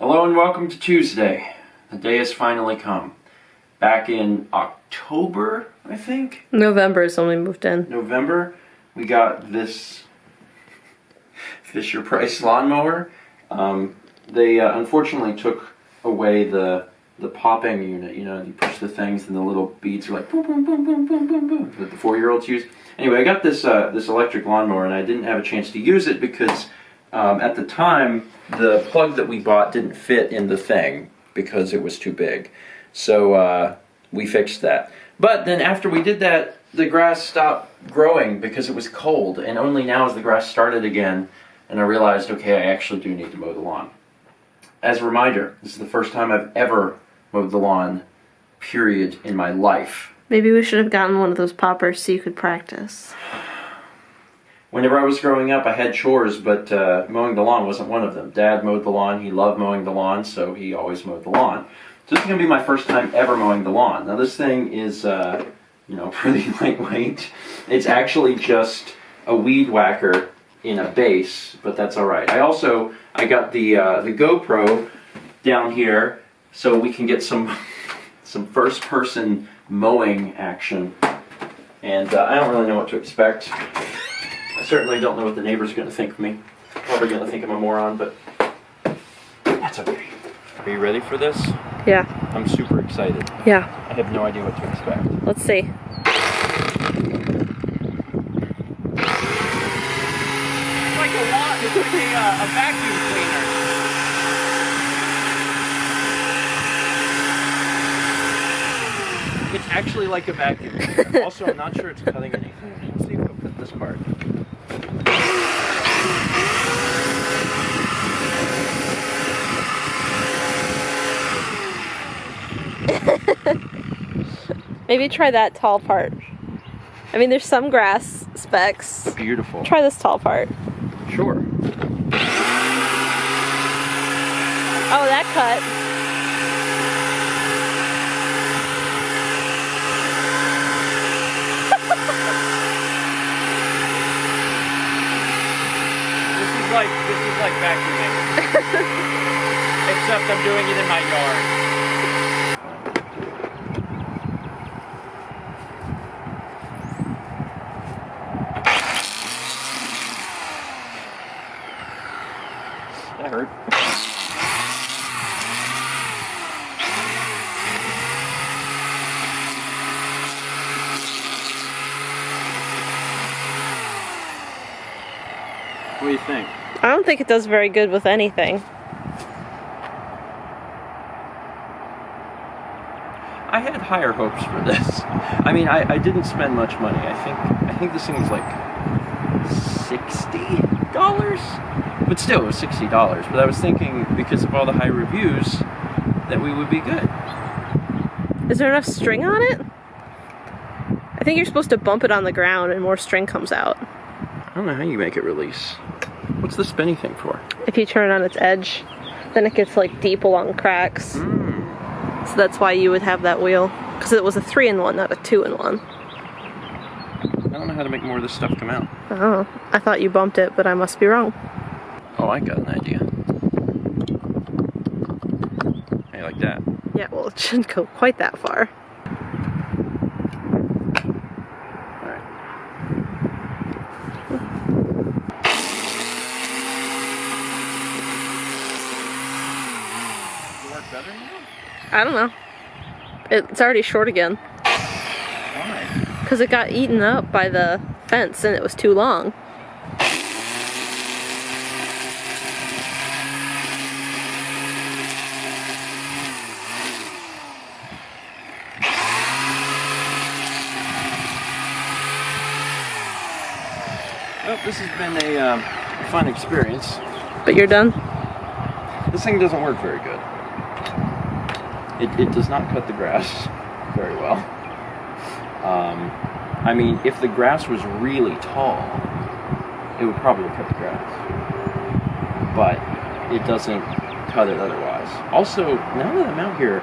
Hello and welcome to Tuesday. The day has finally come. Back in October, I think? November is when we moved in. November, we got this Fisher-Price lawnmower. They unfortunately took away the popping unit. You know, you push the things and the little beads are like boom, boom, boom, boom, boom, boom, boom, that the 4-year-olds use. Anyway, I got this electric lawnmower and I didn't have a chance to use it because at the time, the plug that we bought didn't fit in the thing because it was too big. So we fixed that. But then after we did that, the grass stopped growing because it was cold. And only now as the grass started again, and I realized, okay, I actually do need to mow the lawn. As a reminder, this is the first time I've ever mowed the lawn, period, in my life. Maybe we should have gotten one of those poppers so you could practice. Whenever I was growing up, I had chores, but mowing the lawn wasn't one of them. Dad mowed the lawn. He loved mowing the lawn, so he always mowed the lawn. So this is going to be my first time ever mowing the lawn. Now this thing is, pretty lightweight. It's actually just a weed whacker in a base, but that's all right. I got the GoPro down here so we can get some first-person mowing action. And I don't really know what to expect. I certainly don't know what the neighbor's going to think of me. Probably going to think I'm a moron, but that's okay. Are you ready for this? Yeah. I'm super excited. Yeah. I have no idea what to expect. Let's see. It's like a vacuum cleaner. It's actually like a vacuum cleaner. Also, I'm not sure it's cutting anything. Let's see if I'll put this part. Maybe try that tall part. I mean, there's some grass specks. Beautiful. Try this tall part. Sure. Oh, that cut. This is like vacuuming. Except I'm doing it in my yard. That hurt. What do you think? I don't think it does very good with anything. I had higher hopes for this. I mean, I didn't spend much money. I think this thing was like $60, but still it was $60. But I was thinking because of all the high reviews that we would be good. Is there enough string on it? I think you're supposed to bump it on the ground and more string comes out. I don't know how you make it release. What's the spinny thing for? If you turn it on its edge, then it gets like deep along cracks. So that's why you would have that wheel. Because it was a 3-in-1, not a 2-in-1. I don't know how to make more of this stuff come out. Oh, I thought you bumped it, but I must be wrong. Oh, I got an idea. How you like that? Yeah, well, it shouldn't go quite that far. Alright. Does it work better now? I don't know. It's already short again. Why? Because it got eaten up by the fence and it was too long. Well, this has been a fun experience. But you're done? This thing doesn't work very good. It does not cut the grass very well. I mean, if the grass was really tall, it would probably cut the grass. But it doesn't cut it otherwise. Also, now that I'm out here,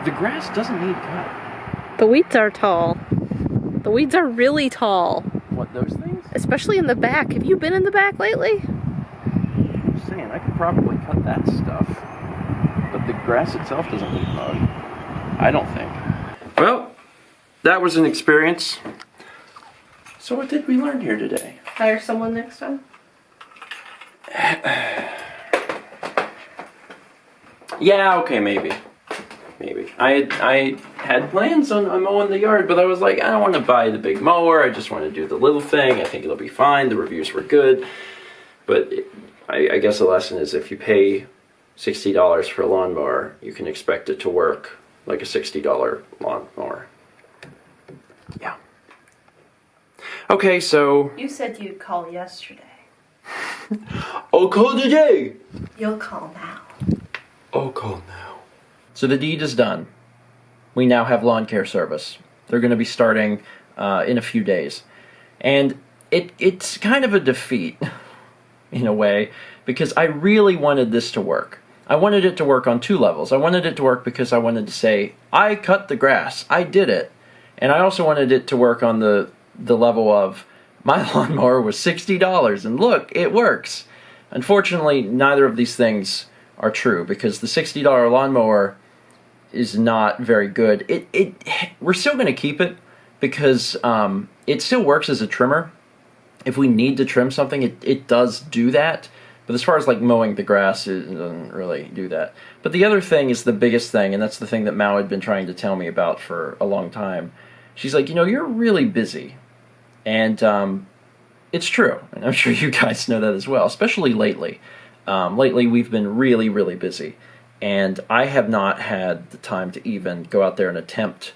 the grass doesn't need cut. The weeds are tall. The weeds are really tall. What, those things? Especially in the back. Have you been in the back lately? I'm saying, I could probably cut that stuff. grass itself doesn't need mowed. I don't think. Well, that was an experience. So what did we learn here today? Hire someone next time? Yeah, okay, maybe. I had plans on mowing the yard, but I was like, I don't want to buy the big mower. I just want to do the little thing. I think it'll be fine. The reviews were good. But I guess the lesson is if you pay $60 for a lawnmower, you can expect it to work like a $60 lawnmower. Yeah. Okay, so... You said you'd call yesterday. I'll call today! You'll call now. I'll call now. So the deed is done. We now have lawn care service. They're going to be starting in a few days. And it's kind of a defeat, in a way, because I really wanted this to work. I wanted it to work on two levels. I wanted it to work because I wanted to say, I cut the grass. I did it. And I also wanted it to work on the level of, my lawnmower was $60, and look, it works. Unfortunately, neither of these things are true, because the $60 lawnmower is not very good. We're still going to keep it, because it still works as a trimmer. If we need to trim something, it does do that. But as far as like mowing the grass, it doesn't really do that. But the other thing is the biggest thing, and that's the thing that Mao had been trying to tell me about for a long time. She's like, you're really busy. And it's true. And I'm sure you guys know that as well, especially lately. Lately, we've been really, really busy. And I have not had the time to even go out there and attempt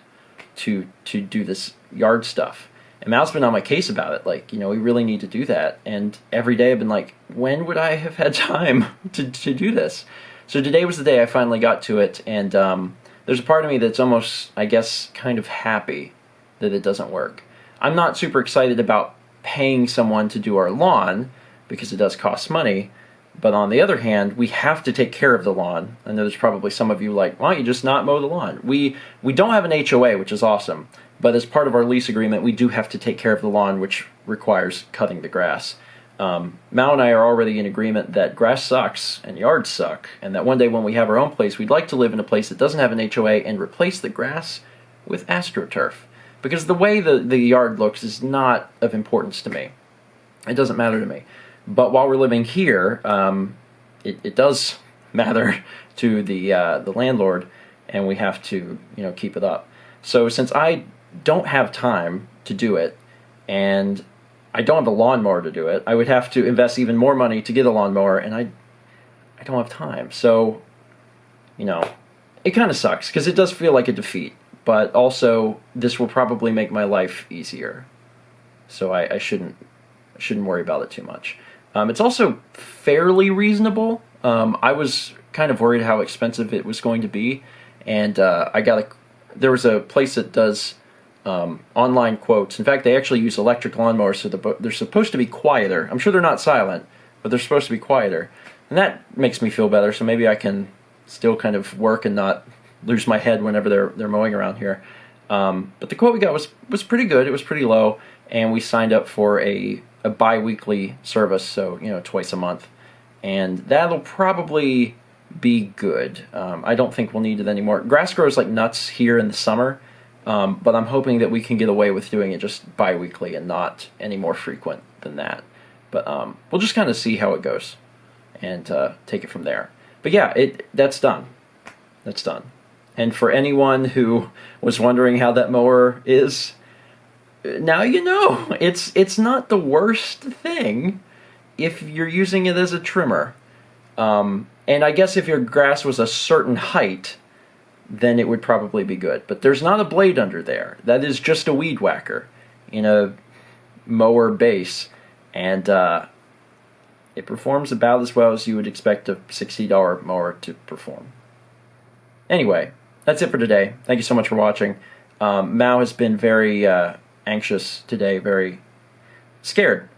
to do this yard stuff. And Mal's been on my case about it, like, we really need to do that. And every day I've been like, when would I have had time to do this? So today was the day I finally got to it, and there's a part of me that's almost, I guess, kind of happy that it doesn't work. I'm not super excited about paying someone to do our lawn, because it does cost money, but on the other hand, we have to take care of the lawn. I know there's probably some of you like, why don't you just not mow the lawn? We don't have an HOA, which is awesome. But as part of our lease agreement, we do have to take care of the lawn, which requires cutting the grass. Mao and I are already in agreement that grass sucks and yards suck, and that one day when we have our own place, we'd like to live in a place that doesn't have an HOA and replace the grass with AstroTurf. Because the way the yard looks is not of importance to me. It doesn't matter to me. But while we're living here, it does matter to the landlord, and we have to keep it up. So since I don't have time to do it, and I don't have a lawnmower to do it, I would have to invest even more money to get a lawnmower, and I don't have time. So, it kind of sucks, because it does feel like a defeat, but also this will probably make my life easier. So I shouldn't worry about it too much. It's also fairly reasonable. I was kind of worried how expensive it was going to be, and there was a place that does online quotes. In fact, they actually use electric lawnmowers, so they're supposed to be quieter. I'm sure they're not silent, but they're supposed to be quieter. And that makes me feel better, so maybe I can still kind of work and not lose my head whenever they're mowing around here. But the quote we got was pretty good. It was pretty low, and we signed up for a bi-weekly service, so twice a month. And that'll probably be good. I don't think we'll need it anymore. Grass grows like nuts here in the summer, but I'm hoping that we can get away with doing it just bi-weekly and not any more frequent than that. But we'll just kind of see how it goes and take it from there. But yeah, that's done. That's done. And for anyone who was wondering how that mower is, now you know. It's not the worst thing if you're using it as a trimmer. And I guess if your grass was a certain height, then it would probably be good. But there's not a blade under there. That is just a weed whacker in a mower base. And it performs about as well as you would expect a $60 mower to perform. Anyway, that's it for today. Thank you so much for watching. Mao has been very anxious today, very scared.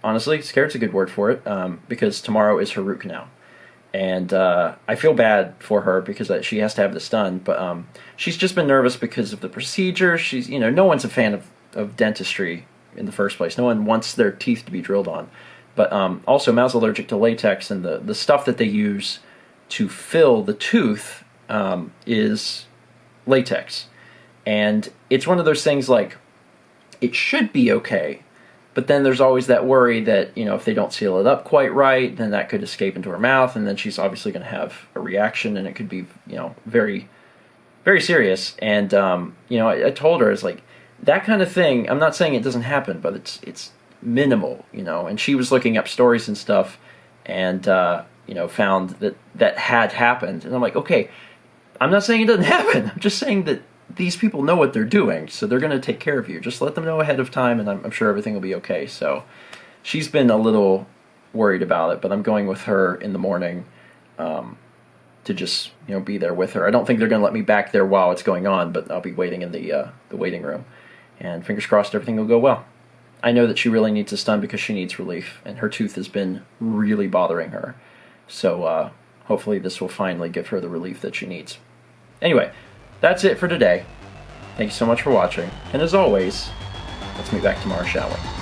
Honestly, scared's a good word for it, because tomorrow is her root canal. And I feel bad for her because she has to have this done, but she's just been nervous because of the procedure. She's, no one's a fan of dentistry in the first place. No one wants their teeth to be drilled on. But also, Mao's allergic to latex, and the stuff that they use to fill the tooth is latex. And it's one of those things like, it should be okay, but then there's always that worry that, you know, if they don't seal it up quite right, then that could escape into her mouth, and then she's obviously going to have a reaction, and it could be, you know, very, very serious. And, you know, I told her, I was like, that kind of thing, I'm not saying it doesn't happen, but it's minimal, you know. And she was looking up stories and stuff, and, you know, found that had happened. And I'm like, okay, I'm not saying it doesn't happen. I'm just saying that these people know what they're doing, so they're going to take care of you. Just let them know ahead of time, and I'm sure everything will be okay. So she's been a little worried about it, but I'm going with her in the morning to just, you know, be there with her. I don't think they're going to let me back there while it's going on, but I'll be waiting in the waiting room. And fingers crossed everything will go well. I know that she really needs a stun because she needs relief, and her tooth has been really bothering her. So hopefully this will finally give her the relief that she needs. Anyway, that's it for today. Thank you so much for watching, and as always, let's meet back tomorrow, shall we?